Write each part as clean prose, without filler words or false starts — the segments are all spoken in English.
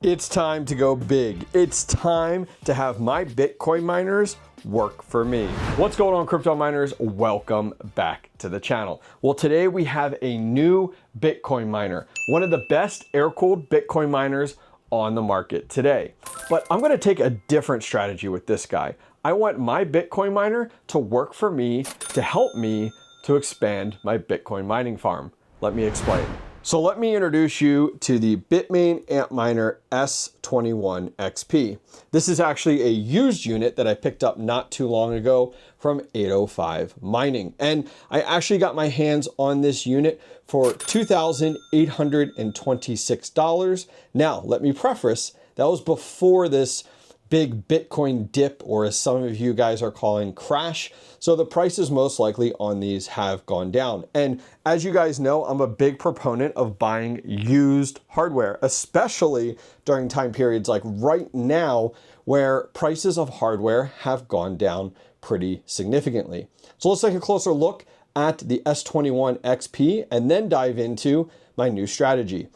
It's time to go big. It's time to have my Bitcoin miners work for me. What's going on, crypto miners? Welcome back to the channel. Well, today we have a new Bitcoin miner, one of the best air-cooled Bitcoin miners on the market today. But I'm gonna take a different strategy with this guy. I want my Bitcoin miner to work for me, to help me to expand my Bitcoin mining farm. Let me explain. So let me introduce you to the Bitmain Antminer S21 XP. This is actually a used unit that I picked up not too long ago from 805 Mining. And I actually got my hands on this unit for $2,826. Now, let me preface, that was before this big Bitcoin dip, or as some of you guys are calling, crash. So the prices most likely on these have gone down. And as you guys know, I'm a big proponent of buying used hardware, especially during time periods like right now, where prices of hardware have gone down pretty significantly. So let's take a closer look at the S21 XP and then dive into my new strategy.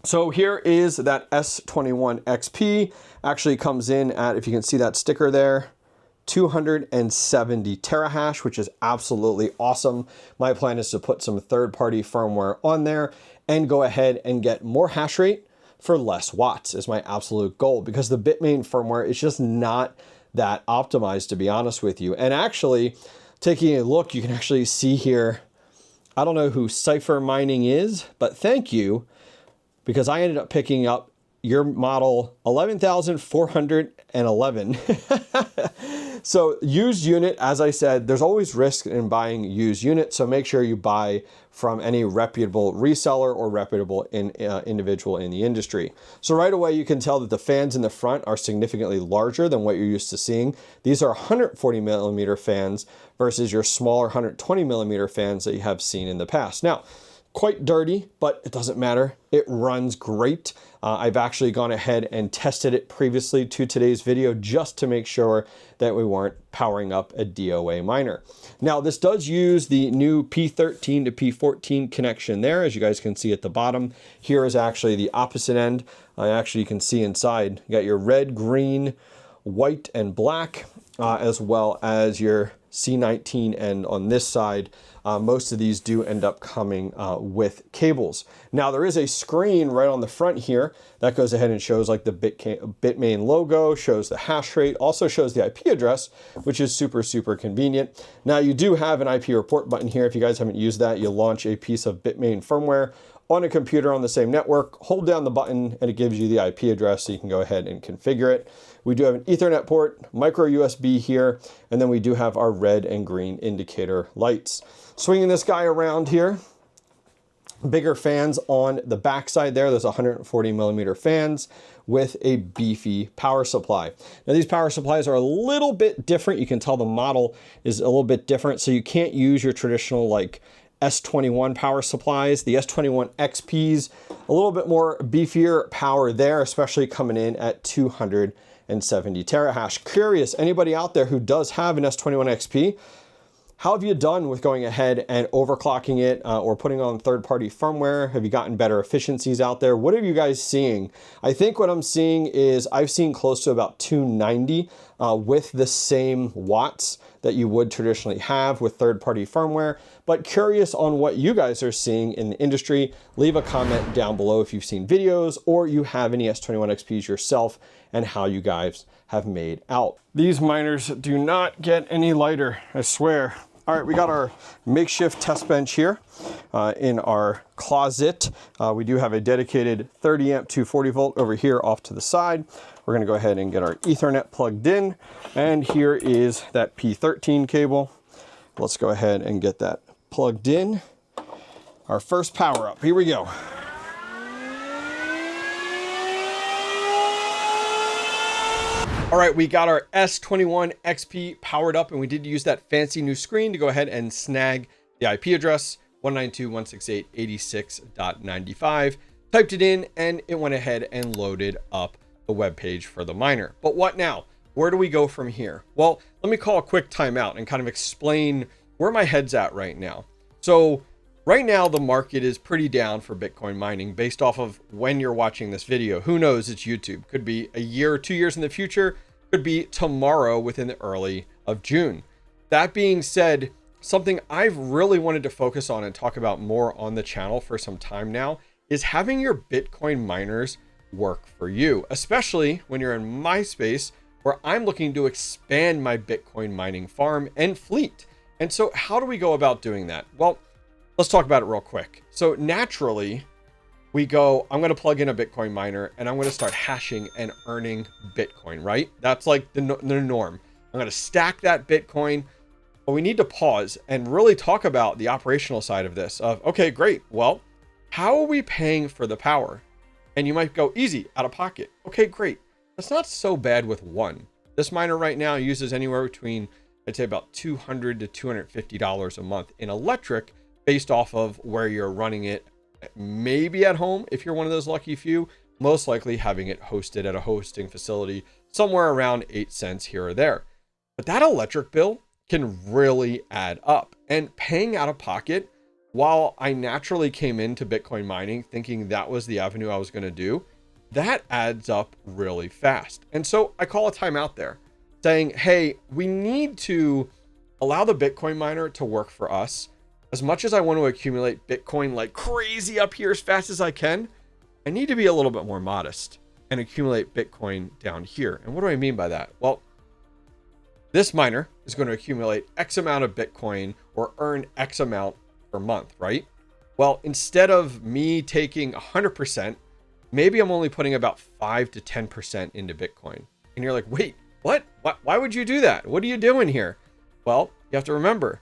So here is that S21 XP. Actually comes in at, if you can see that sticker there, 270 terahash, which is absolutely awesome. My plan is to put some third-party firmware on there and go ahead and get more hash rate for less watts is my absolute goal, because the Bitmain firmware is just not that optimized, to be honest with you. And actually, taking a look, you can actually see here, I don't know who Cypher Mining is, but thank you, because I ended up picking up your model 11,411. So used unit, as I said, there's always risk in buying used units. So make sure you buy from any reputable reseller or reputable individual in the industry. So right away, you can tell that the fans in the front are significantly larger than what you're used to seeing. These are 140 millimeter fans versus your smaller 120 millimeter fans that you have seen in the past. Now, quite dirty, but it doesn't matter. It runs great. I've actually gone ahead and tested it previously to today's video just to make sure that we weren't powering up a DOA miner. Now, this does use the new P13 to P14 connection there, as you guys can see at the bottom. Here is actually the opposite end. Actually, you can see inside, you got your red, green, white, and black, as well as your C19 end on this side. Most of these do end up coming with cables. Now, there is a screen right on the front here that goes ahead and shows like the Bitmain logo, shows the hash rate, also shows the IP address, which is super, super convenient. Now, you do have an IP report button here. If you guys haven't used that, you launch a piece of Bitmain firmware on a computer on the same network, hold down the button, and it gives you the IP address so you can go ahead and configure it. We do have an Ethernet port, micro USB here, and then we do have our red and green indicator lights. Swinging this guy around here, bigger fans on the backside there. There's 140 millimeter fans with a beefy power supply. Now, these power supplies are a little bit different. You can tell the model is a little bit different. So you can't use your traditional like S21 power supplies. The S21 XP's a little bit more beefier power there, especially coming in at 270 terahash. Curious, anybody out there who does have an S21 XP, how have you done with going ahead and overclocking it or putting on third-party firmware? Have you gotten better efficiencies out there? What are you guys seeing? I think what I'm seeing is I've seen close to about 290 with the same watts that you would traditionally have with third-party firmware. But curious on what you guys are seeing in the industry. Leave a comment down below if you've seen videos or you have any S21 XPs yourself and how you guys have made out. These miners do not get any lighter, I swear. All right, we got our makeshift test bench here in our closet. We do have a dedicated 30 amp 240 volt over here off to the side. We're gonna go ahead and get our Ethernet plugged in. And here is that P13 cable. Let's go ahead and get that plugged in. Our first power up, here we go. All right, we got our S21 XP powered up, and we did use that fancy new screen to go ahead and snag the IP address, 192.168.86.95. Typed it in, and it went ahead and loaded up the web page for the miner. But what now? Where do we go from here? Well, let me call a quick timeout and kind of explain where my head's at right now. So Right now, the market is pretty down for Bitcoin mining based off of when you're watching this video. Who knows? It's YouTube. Could be a year or 2 years in the future. Could be tomorrow within the early of June. That being said, something I've really wanted to focus on and talk about more on the channel for some time now is having your Bitcoin miners work for you, especially when you're in my space where I'm looking to expand my Bitcoin mining farm and fleet. And so how do we go about doing that? Well, let's talk about it real quick. So naturally, we go, I'm going to plug in a Bitcoin miner and I'm going to start hashing and earning Bitcoin, right? That's like the norm. I'm going to stack that Bitcoin, but we need to pause and really talk about the operational side of this of, okay, great. Well, how are we paying for the power? And you might go easy out of pocket. Okay, great. That's not so bad with one. This miner right now uses anywhere between, I'd say about $200 to $250 a month in electric based off of where you're running it. Maybe at home, if you're one of those lucky few, most likely having it hosted at a hosting facility somewhere around 8 cents here or there. But that electric bill can really add up. And paying out of pocket, while I naturally came into Bitcoin mining thinking that was the avenue I was going to do, that adds up really fast. And so I call a timeout there saying, hey, we need to allow the Bitcoin miner to work for us. As much as I want to accumulate Bitcoin like crazy up here as fast as I can, I need to be a little bit more modest and accumulate Bitcoin down here. And what do I mean by that? Well, this miner is going to accumulate X amount of Bitcoin or earn X amount per month, right? Well, instead of me taking 100%, maybe I'm only putting about 5 to 10% into Bitcoin. And you're like, wait, what? Why would you do that? What are you doing here? Well, you have to remember,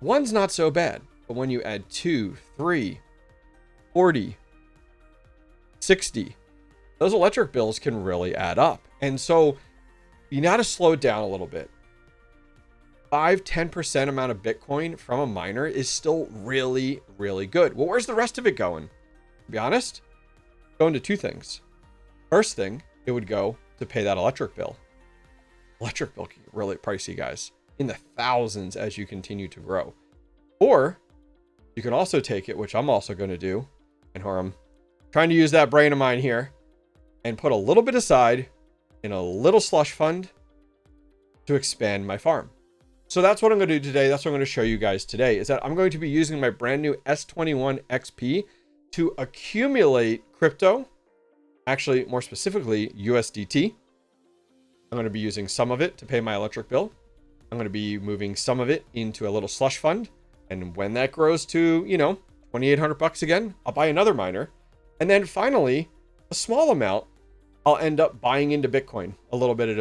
one's not so bad, but when you add 2, 3, 40, 60, those electric bills can really add up. And so you got to slow it down a little bit. 5-10% amount of Bitcoin from a miner is still really, really good. Well, where's the rest of it going? To be honest, going to two things. First thing, it would go to pay that electric bill. Electric bill can get really pricey, guys, in the thousands as you continue to grow. Or you can also take it, which I'm also going to do, and I'm trying to use that brain of mine here, and put a little bit aside in a little slush fund to expand my farm. So that's what I'm going to do today. That's what I'm going to show you guys today, is that I'm going to be using my brand new S21 XP to accumulate crypto, actually more specifically USDT. I'm going to be using some of it to pay my electric bill. I'm going to be moving some of it into a little slush fund. And when that grows to, $2,800 again, I'll buy another miner. And then finally, a small amount, I'll end up buying into Bitcoin a little bit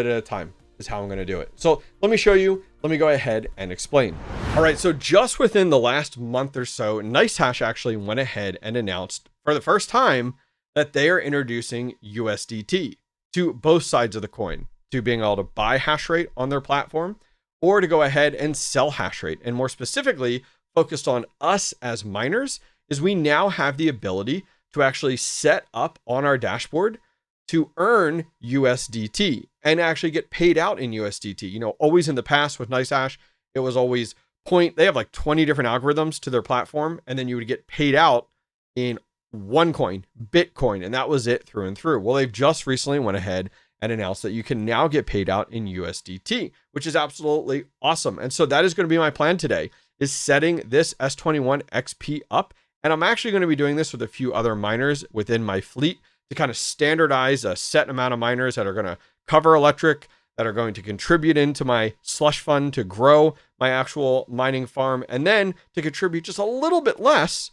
at a time is how I'm going to do it. So let me show you. Let me go ahead and explain. All right. So just within the last month or so, NiceHash actually went ahead and announced for the first time that they are introducing USDT to both sides of the coin, to being able to buy hash rate on their platform or to go ahead and sell hash rate. And more specifically, focused on us as miners, is we now have the ability to actually set up on our dashboard to earn USDT and actually get paid out in USDT. Always in the past with NiceHash, it was always they have like 20 different algorithms to their platform, and then you would get paid out in one coin, Bitcoin, and that was it through and through. Well, they've just recently went ahead and announced that you can now get paid out in USDT, which is absolutely awesome. And so that is going to be my plan today, is setting this S21 XP up. And I'm actually going to be doing this with a few other miners within my fleet to kind of standardize a set amount of miners that are going to cover electric, that are going to contribute into my slush fund to grow my actual mining farm, and then to contribute just a little bit less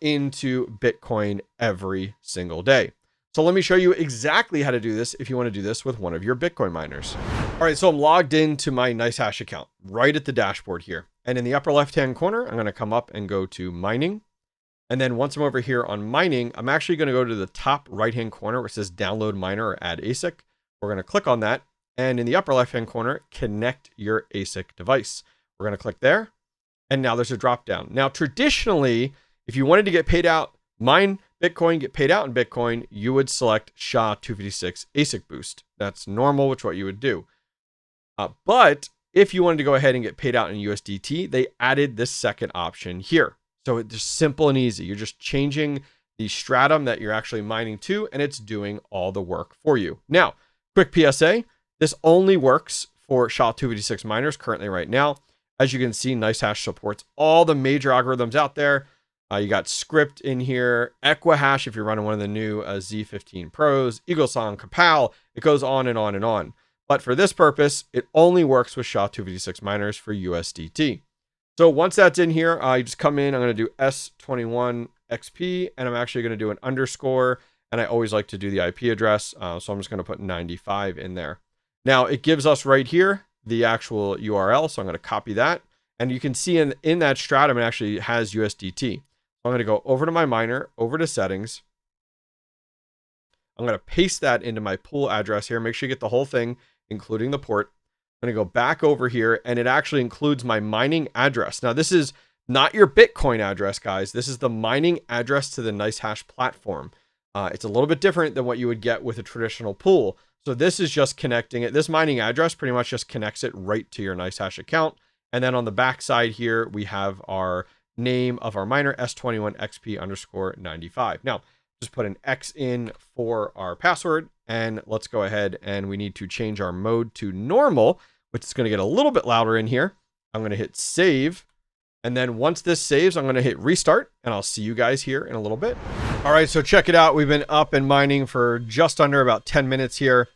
into Bitcoin every single day. So let me show you exactly how to do this if you want to do this with one of your Bitcoin miners. All right, so I'm logged into my NiceHash account right at the dashboard here. And in the upper left-hand corner, I'm going to come up and go to mining. And then once I'm over here on mining, I'm actually going to go to the top right-hand corner where it says download miner or add ASIC. We're going to click on that. And in the upper left-hand corner, connect your ASIC device. We're going to click there. And now there's a drop down. Now, traditionally, if you wanted to get paid out, mine Bitcoin, get paid out in Bitcoin, you would select SHA-256 ASIC boost. That's normal, which is what you would do. But if you wanted to go ahead and get paid out in USDT, they added this second option here. So it's just simple and easy. You're just changing the stratum that you're actually mining to, and it's doing all the work for you. Now, quick PSA, this only works for SHA-256 miners currently right now. As you can see, NiceHash supports all the major algorithms out there. You got Script in here, Equihash if you're running one of the new Z15 Pros, EagleSong, Kapal, it goes on and on and on. But for this purpose, it only works with SHA-256 miners for USDT. So once that's in here, you just come in, I'm going to do S21 XP, and I'm actually going to do an underscore, and I always like to do the IP address, so I'm just going to put 95 in there. Now, it gives us right here the actual URL, so I'm going to copy that, and you can see in that stratum, it actually has USDT. I'm going to go over to my miner, over to settings. I'm going to paste that into my pool address here. Make sure you get the whole thing, including the port. I'm going to go back over here, and it actually includes my mining address. Now, this is not your Bitcoin address, guys. This is the mining address to the NiceHash platform. It's a little bit different than what you would get with a traditional pool. So this is just connecting it. This mining address pretty much just connects it right to your NiceHash account. And then on the back side here, we have our name of our miner, S21 XP underscore 95. Now, just put an X in for our password, and let's go ahead, and we need to change our mode to normal, which is going to get a little bit louder in here. I'm going to hit save, and then once this saves, I'm going to hit restart, and I'll see you guys here in a little bit. All right, so check it out. We've been up and mining for just under about 10 minutes here.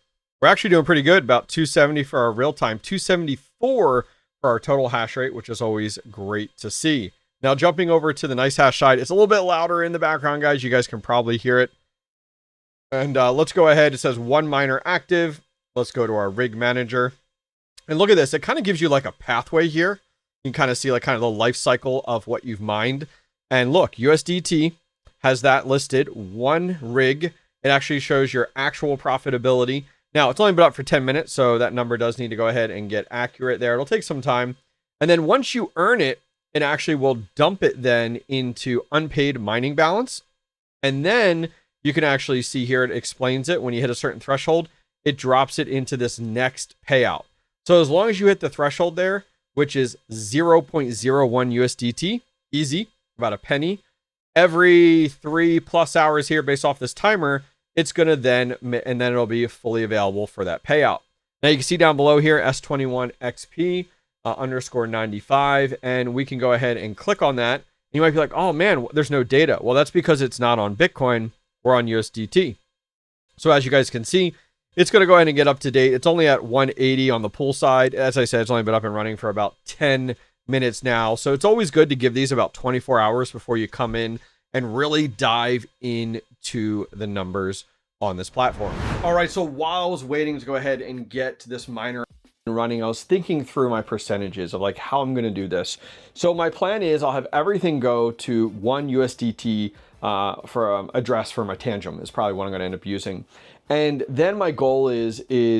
We're actually doing pretty good, about 270 for our real time, 274 for our total hash rate, which is always great to see. Now, jumping over to the NiceHash side, it's a little bit louder in the background, guys. You guys can probably hear it. And let's go ahead. It says one miner active. Let's go to our rig manager. And look at this. It kind of gives you like a pathway here. You can kind of see like kind of the life cycle of what you've mined. And look, USDT has that listed. One rig. It actually shows your actual profitability. Now, it's only been up for 10 minutes, so that number does need to go ahead and get accurate there. It'll take some time. And then once you earn it, it actually will dump it then into unpaid mining balance. And then you can actually see here, it explains it. When you hit a certain threshold, it drops it into this next payout. So as long as you hit the threshold there, which is 0.01 USDT, easy, about a penny, every 3+ hours here based off this timer, it's going to then, and then it'll be fully available for that payout. Now you can see down below here, S21 XP, underscore 95, and we can go ahead and click on that. You might be like, oh man, there's no data. Well, that's because it's not on Bitcoin or on USDT. So as you guys can see, it's going to go ahead and get up to date. It's only at 180 on the pool side. As I said, it's only been up and running for about 10 minutes now. So it's always good to give these about 24 hours before you come in and really dive into the numbers on this platform. All right, so while I was waiting to go ahead and get to this miner running, I was thinking through my percentages of like how I'm going to do this. So my plan is I'll have everything go to one USDT for address for my Tangem is probably what I'm going to end up using. And then my goal is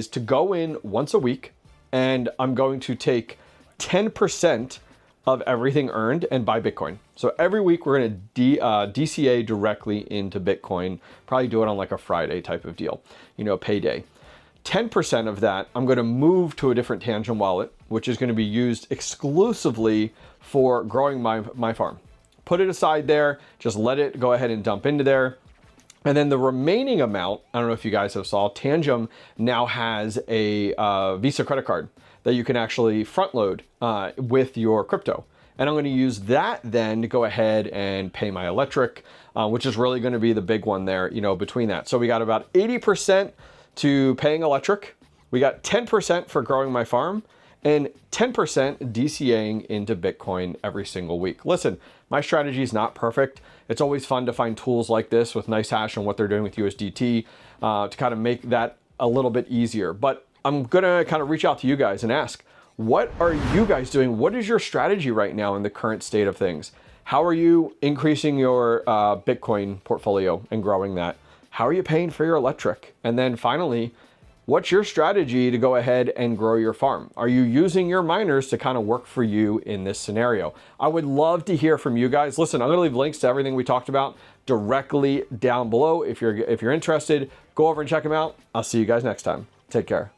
to go in once a week, and I'm going to take 10% of everything earned and buy Bitcoin. So every week we're going to DCA directly into Bitcoin, probably do it on like a Friday type of deal, you know, payday. 10% of that, I'm going to move to a different Tangem wallet, which is going to be used exclusively for growing my farm. Put it aside there, just let it go ahead and dump into there. And then the remaining amount, I don't know if you guys have saw, Tangem now has a Visa credit card that you can actually front load with your crypto. And I'm going to use that then to go ahead and pay my electric, which is really going to be the big one there, you know, between that. So we got about 80% to paying electric. We got 10% for growing my farm and 10% DCAing into Bitcoin every single week. Listen, my strategy is not perfect. It's always fun to find tools like this with NiceHash and what they're doing with USDT to kind of make that a little bit easier. But I'm gonna kind of reach out to you guys and ask, what are you guys doing? What is your strategy right now in the current state of things? How are you increasing your Bitcoin portfolio and growing that? How are you paying for your electric? And then finally, what's your strategy to go ahead and grow your farm? Are you using your miners to kind of work for you in this scenario? I would love to hear from you guys. Listen, I'm gonna leave links to everything we talked about directly down below. If you're interested, go over and check them out. I'll see you guys next time. Take care.